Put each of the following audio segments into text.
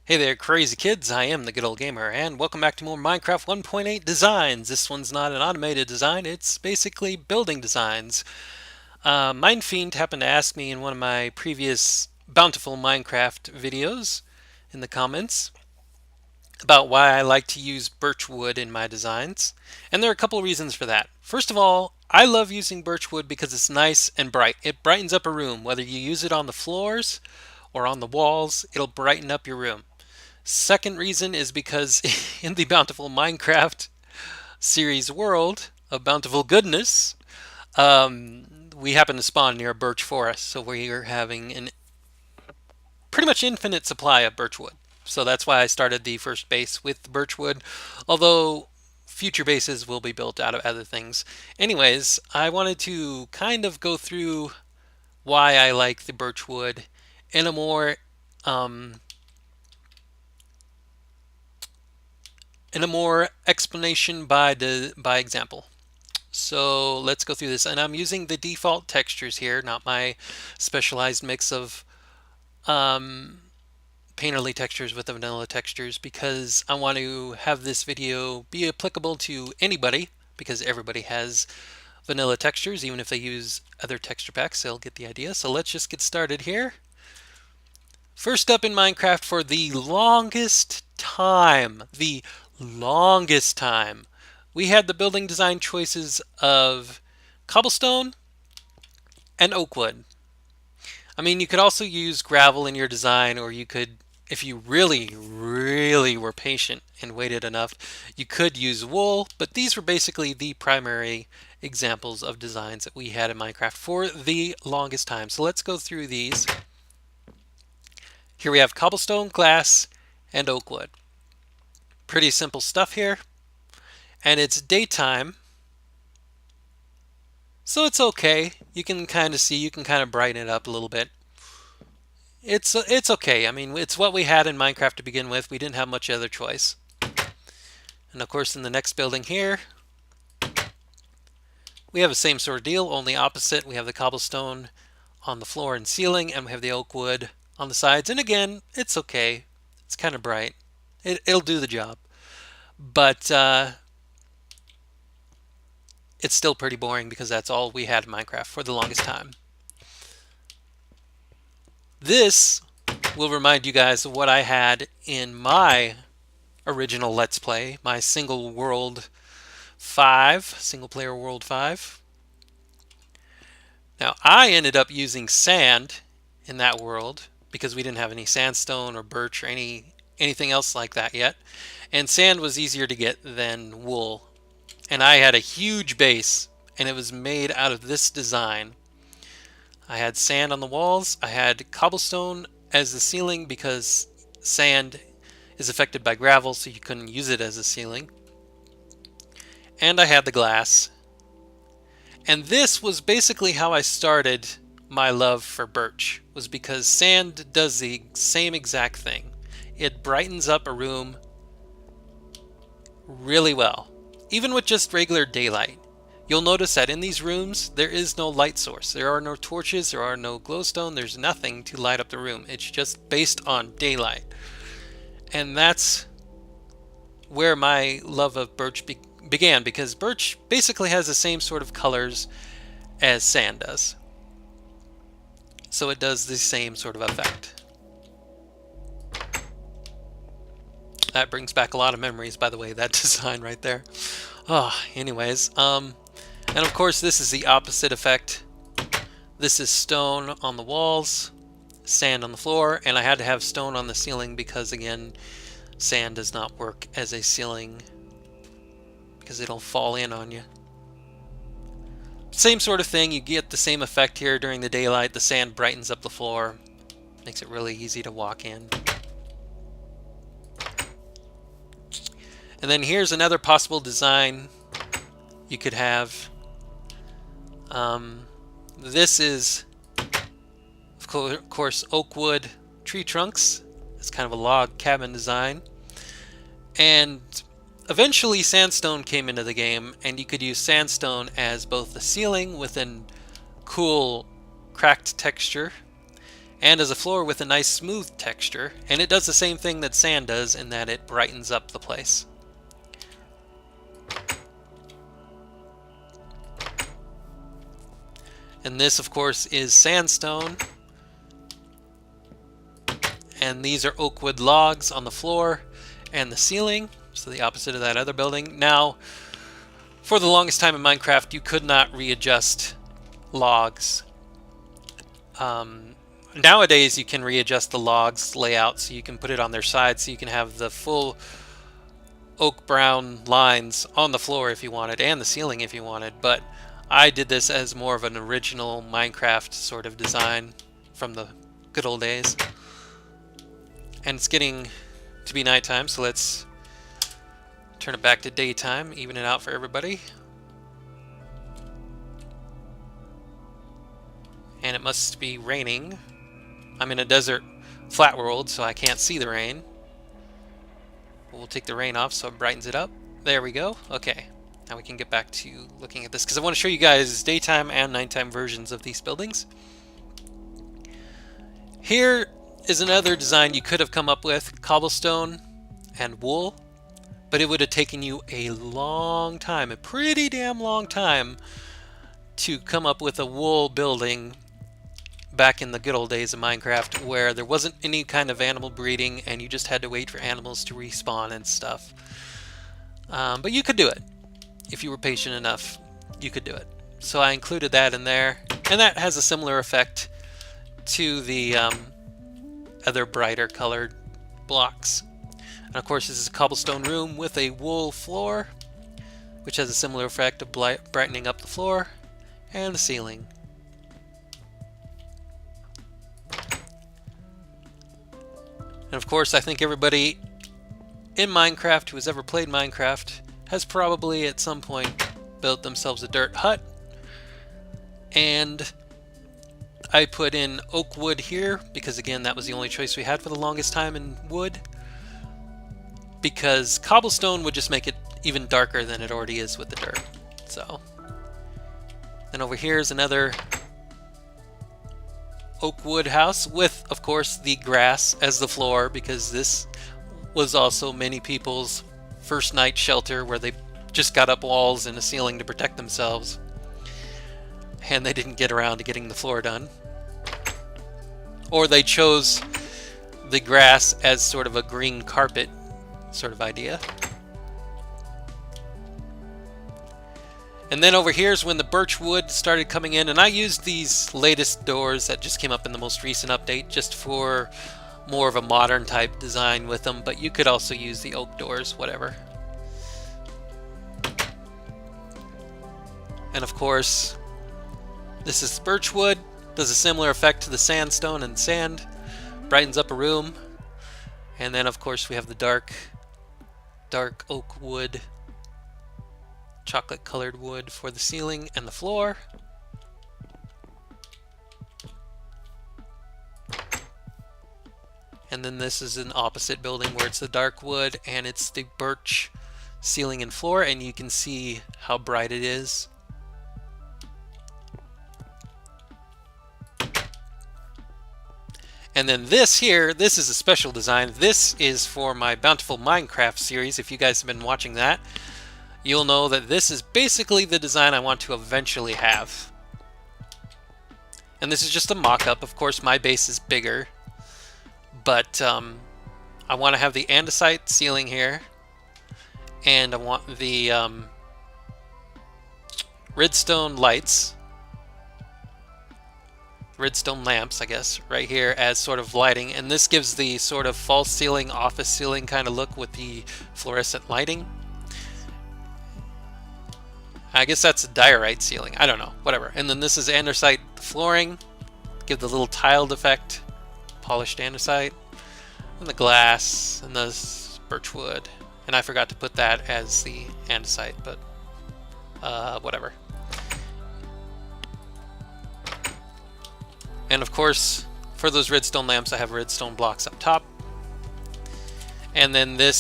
Hey there, crazy kids. I am the Good Old Gamer, and welcome back to more Minecraft 1.8 designs. This one's not an automated design, it's basically building designs. Mindfiend happened to ask me in one of my previous Bountiful Minecraft videos in the comments about why I like to use birch wood in my designs, and there are a couple of reasons for that. First of all, I love using birch wood because it's nice and bright. It brightens up a room. Whether you use it on the floors or on the walls, it'll brighten up your room. Second reason is because in the Bountiful Minecraft series world of bountiful goodness, we happen to spawn near a birch forest, so we are having an pretty much infinite supply of birchwood. So that's why I started the first base with birchwood, although future bases will be built out of other things. Anyways, I wanted to kind of go through why I like the birchwood in a more um, explanation by example. So let's go through this, and I'm using the default textures here, not my specialized mix of um, painterly textures with the vanilla textures, because I want to have this video be applicable to anybody, because everybody has vanilla textures. Even if they use other texture packs, they'll get the idea. So let's just get started here. First up in Minecraft, for the longest time, we had the building design choices of cobblestone and oak wood. I mean, you could also use gravel in your design, or you could, if you really, really were patient and waited enough, you could use wool, but these were basically the primary examples of designs that we had in Minecraft for the longest time. So let's go through these. Here we have cobblestone, glass, and oak wood. Pretty simple stuff here. And it's daytime, so it's okay. You can kind of see, you can kind of brighten it up a little bit. It's okay. I mean, it's what we had in Minecraft to begin with. We didn't have much other choice. And of course, in the next building here, we have the same sort of deal, only opposite. We have the cobblestone on the floor and ceiling, and we have the oak wood on the sides. And again, it's okay. It's kind of bright. It'll do the job. But it's still pretty boring because that's all we had in Minecraft for the longest time. This will remind you guys of what I had in my original Let's Play, my single player world 5. Now, I ended up using sand in that world because we didn't have any sandstone or birch or anything else like that yet. And sand was easier to get than wool. And I had a huge base, and it was made out of this design. I had sand on the walls. I had cobblestone as the ceiling because sand is affected by gravel, so you couldn't use it as a ceiling. And I had the glass. And this was basically how I started my love for birch, was because sand does the same exact thing. It brightens up a room really well, even with just regular daylight. You'll notice that in these rooms, there is no light source. There are no torches, there are no glowstone, there's nothing to light up the room. It's just based on daylight. And that's where my love of birch began, because birch basically has the same sort of colors as sand does. So it does the same sort of effect. That brings back a lot of memories, by the way, that design right there. Anyways, and of course this is the opposite effect. This is stone on the walls, sand on the floor, and I had to have stone on the ceiling because, again, sand does not work as a ceiling because it'll fall in on you. Same sort of thing, you get the same effect here during the daylight. The sand brightens up the floor, makes it really easy to walk in. And then here's another possible design you could have. This is, of course, oak wood tree trunks. It's kind of a log cabin design. And eventually sandstone came into the game, and you could use sandstone as both the ceiling with a cool cracked texture, and as a floor with a nice smooth texture, and it does the same thing that sand does in that it brightens up the place. And this, of course, is sandstone, and these are oak wood logs on the floor and the ceiling, so the opposite of that other building. Now, for the longest time in Minecraft, you could not readjust logs. Nowadays, you can readjust the logs layout so you can put it on their side, so you can have the full oak brown lines on the floor if you wanted, and the ceiling if you wanted. But I did this as more of an original Minecraft sort of design from the good old days. And it's getting to be nighttime, so let's turn it back to daytime, even it out for everybody. And it must be raining. I'm in a desert flat world, so I can't see the rain. We'll take the rain off so it brightens it up. There we go. Okay. Now we can get back to looking at this, because I want to show you guys daytime and nighttime versions of these buildings. Here is another design you could have come up with, cobblestone and wool, but it would have taken you a long time, a pretty damn long time, to come up with a wool building back in the good old days of Minecraft, where there wasn't any kind of animal breeding and you just had to wait for animals to respawn and stuff. But you could do it. If you were patient enough, you could do it. So I included that in there, and that has a similar effect to the other brighter colored blocks. And of course, this is a cobblestone room with a wool floor, which has a similar effect of brightening up the floor and the ceiling. And of course, I think everybody in Minecraft who has ever played Minecraft has probably at some point built themselves a dirt hut. And I put in oak wood here because, again, that was the only choice we had for the longest time in wood, because cobblestone would just make it even darker than it already is with the dirt. So then over here is another oak wood house with, of course, the grass as the floor, because this was also many people's first night shelter, where they just got up walls and a ceiling to protect themselves, and they didn't get around to getting the floor done. Or they chose the grass as sort of a green carpet sort of idea. And then over here is when the birch wood started coming in, and I used these latest doors that just came up in the most recent update just for more of a modern type design with them, but you could also use the oak doors, whatever. And of course, this is birch wood, does a similar effect to the sandstone and sand, brightens up a room. And then of course we have the dark oak wood, chocolate colored wood for the ceiling and the floor. And then this is an opposite building where it's the dark wood and it's the birch ceiling and floor, and you can see how bright it is. And then this here, this is a special design. This is for my Bountiful Minecraft series. If you guys have been watching that, you'll know that this is basically the design I want to eventually have. And this is just a mock-up. Of course, my base is bigger, but I want to have the andesite ceiling here, and I want the redstone lights, redstone lamps, I guess, right here as sort of lighting. And this gives the sort of false ceiling, office ceiling kind of look with the fluorescent lighting. I guess that's a diorite ceiling. I don't know. Whatever. And then this is andesite flooring. Give the little tiled effect. Polished andesite. And the glass. And the birch wood. And I forgot to put that as the andesite, but whatever. And of course, for those redstone lamps, I have redstone blocks up top. And then the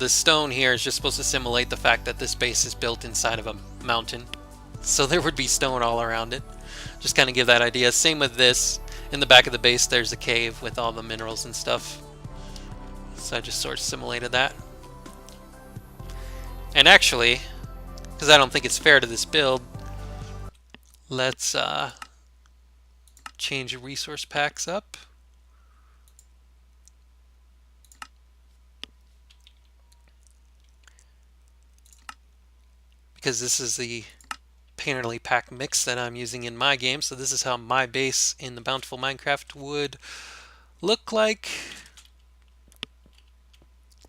stone here is just supposed to simulate the fact that this base is built inside of a mountain. So there would be stone all around it. Just kind of give that idea. Same with this. In the back of the base, there's a cave with all the minerals and stuff. So I just sort of simulated that. And actually, because I don't think it's fair to this build, let's change the resource packs up. Because this is the painterly pack mix that I'm using in my game. So this is how my base in the Bountiful Minecraft would look like.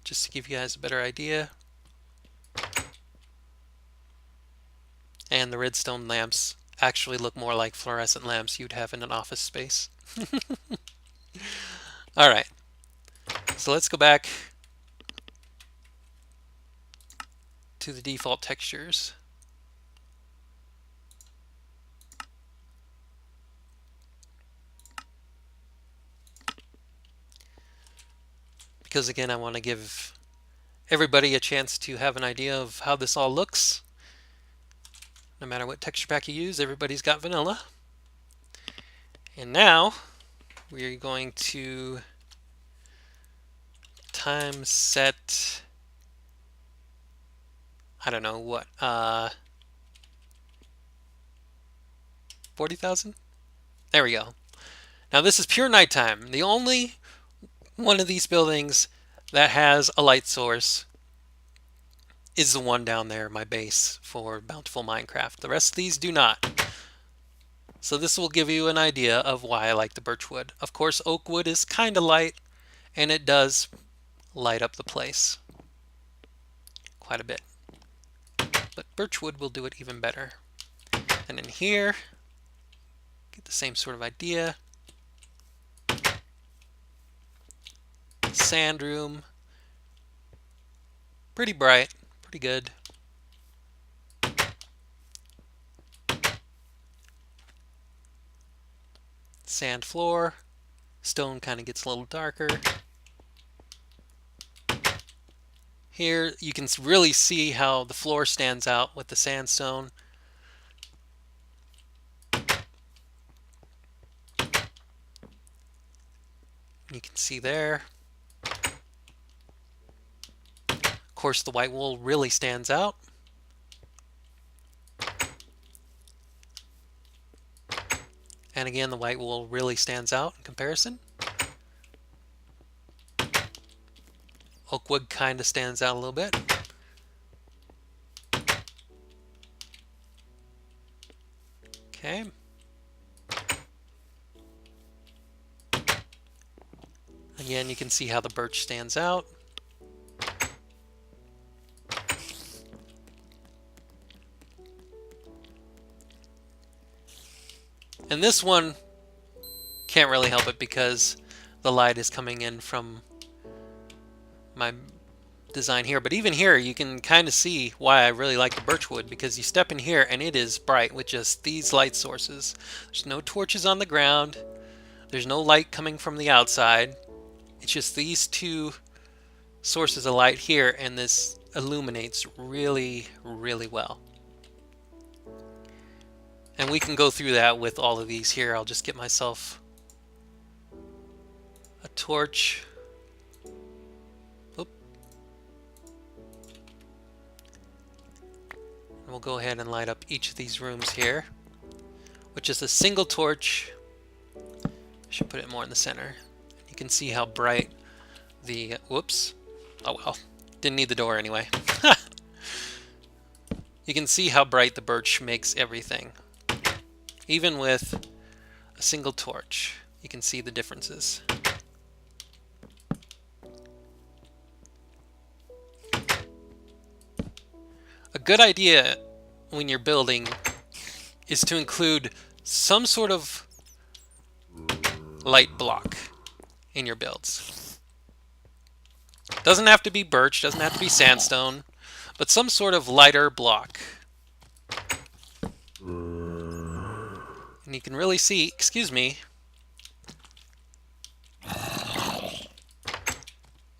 Just to give you guys a better idea. And the redstone lamps actually look more like fluorescent lamps you'd have in an office space. Alright, so let's go back to the default textures. Because again, I want to give everybody a chance to have an idea of how this all looks. No matter what texture pack you use, everybody's got vanilla. And now we're going to time set, I don't know what, 40,000? There we go. Now this is pure nighttime. The only one of these buildings that has a light source is the one down there, my base for Bountiful Minecraft. The rest of these do not. So this will give you an idea of why I like the birch wood. Of course, oak wood is kind of light, and it does light up the place quite a bit. But birch wood will do it even better. And in here, get the same sort of idea. Sand room. Pretty bright, pretty good. Sand floor. Stone kind of gets a little darker. Here you can really see how the floor stands out with the sandstone. You can see there. Of course, the white wool really stands out. And again, the white wool really stands out in comparison. Oak wood kind of stands out a little bit. Okay. Again, you can see how the birch stands out. And this one can't really help it because the light is coming in from my design here. But even here, you can kind of see why I really like the birch wood, because you step in here and it is bright with just these light sources. There's no torches on the ground. There's no light coming from the outside. It's just these two sources of light here, and this illuminates really, really well. And we can go through that with all of these here. I'll just get myself a torch. Oop. And we'll go ahead and light up each of these rooms here, which is a single torch. I should put it more in the center. You can see how bright the... Whoops. Oh well. Didn't need the door anyway. You can see how bright the birch makes everything. Even with a single torch, you can see the differences. A good idea when you're building is to include some sort of light block in your builds. Doesn't have to be birch, doesn't have to be sandstone, but some sort of lighter block. And you can really see, excuse me,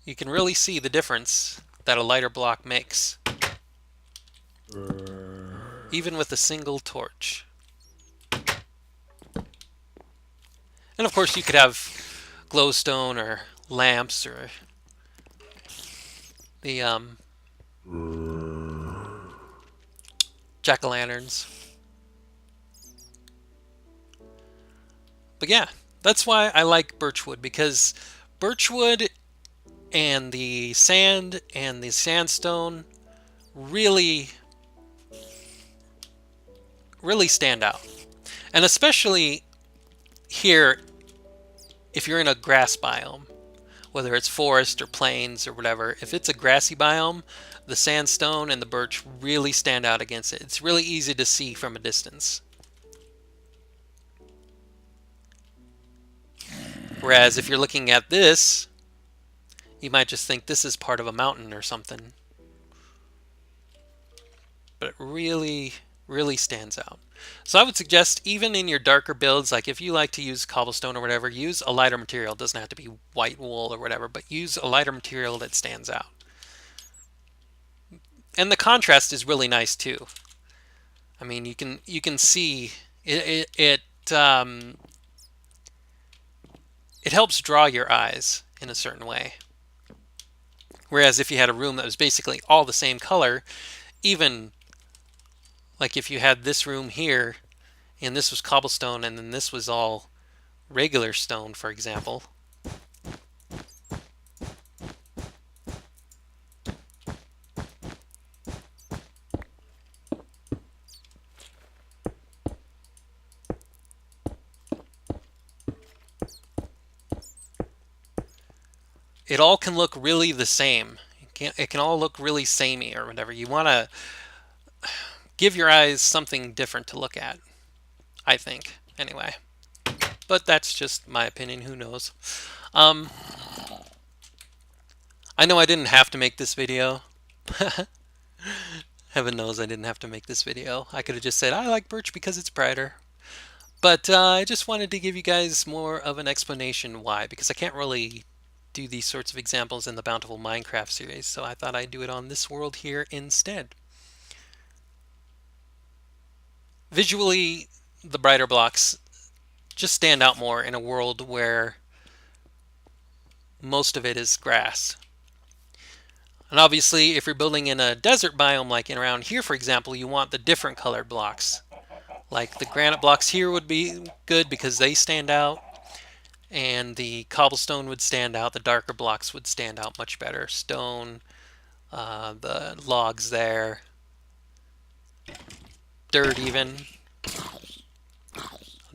you can really see the difference that a lighter block makes, even with a single torch. And of course you could have glowstone or lamps or the jack-o'-lanterns. But yeah, that's why I like birchwood, because birchwood and the sand and the sandstone really, really stand out. And especially here, if you're in a grass biome, whether it's forest or plains or whatever, if it's a grassy biome, the sandstone and the birch really stand out against it. It's really easy to see from a distance. Whereas if you're looking at this, you might just think this is part of a mountain or something. But it really, really stands out. So I would suggest, even in your darker builds, like if you like to use cobblestone or whatever, use a lighter material. It doesn't have to be white wool or whatever, but use a lighter material that stands out. And the contrast is really nice too. I mean, you can see it helps draw your eyes in a certain way. Whereas if you had a room that was basically all the same color, even like if you had this room here and this was cobblestone and then this was all regular stone, for example, it all can look really the same. It can all look really samey or whatever. You want to give your eyes something different to look at, I think, anyway. But that's just my opinion. Who knows? I know I didn't have to make this video. Heaven knows I didn't have to make this video. I could have just said I like birch because it's brighter. But I just wanted to give you guys more of an explanation why, because I can't really do these sorts of examples in the Bountiful Minecraft series, so I thought I'd do it on this world here instead. Visually, the brighter blocks just stand out more in a world where most of it is grass. And obviously, if you're building in a desert biome like in around here, for example, you want the different colored blocks. Like the granite blocks here would be good because they stand out, and the cobblestone would stand out. The darker blocks would stand out much better. Stone, the logs there, dirt even,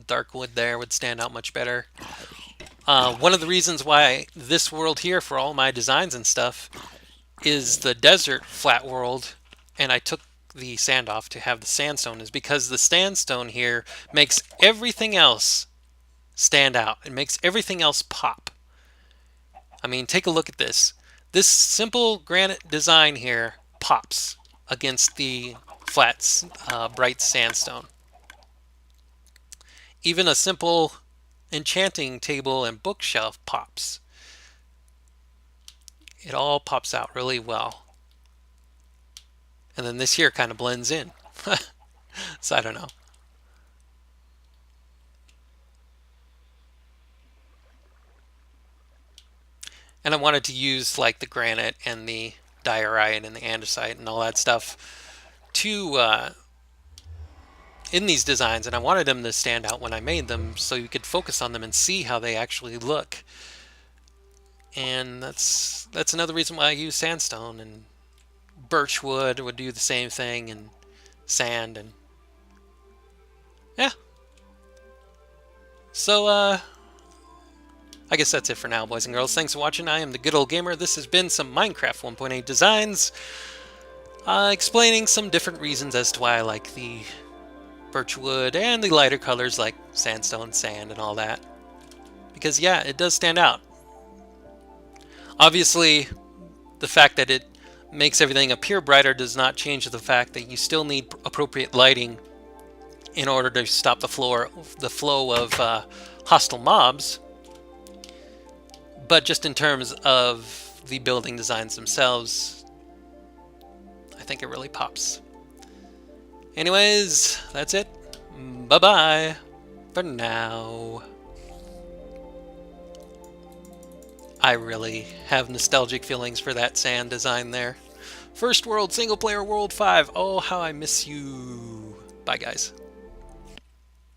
dark wood there would stand out much better. One of the reasons why this world here for all my designs and stuff is the desert flat world, and I took the sand off to have the sandstone, is because the sandstone here makes everything else stand out. It makes everything else pop. I mean, take a look at this. This simple granite design here pops against the flat, bright sandstone. Even a simple enchanting table and bookshelf pops. It all pops out really well. And then this here kind of blends in. So I don't know. And I wanted to use like the granite and the diorite and the andesite and all that stuff to in these designs, and I wanted them to stand out when I made them so you could focus on them and see how they actually look. And that's another reason why I use sandstone, and birch wood would do the same thing, and sand, and yeah. So I guess that's it for now, boys and girls. Thanks for watching. I am the Good Old Gamer. This has been some Minecraft 1.8 designs, explaining some different reasons as to why I like the birch wood and the lighter colors like sandstone, sand, and all that. Because yeah, it does stand out. Obviously, the fact that it makes everything appear brighter does not change the fact that you still need appropriate lighting in order to stop the flow of hostile mobs. But just in terms of the building designs themselves, I think it really pops. Anyways, that's it. Bye-bye for now. I really have nostalgic feelings for that sand design there. First World, single player World 5. Oh, how I miss you. Bye, guys.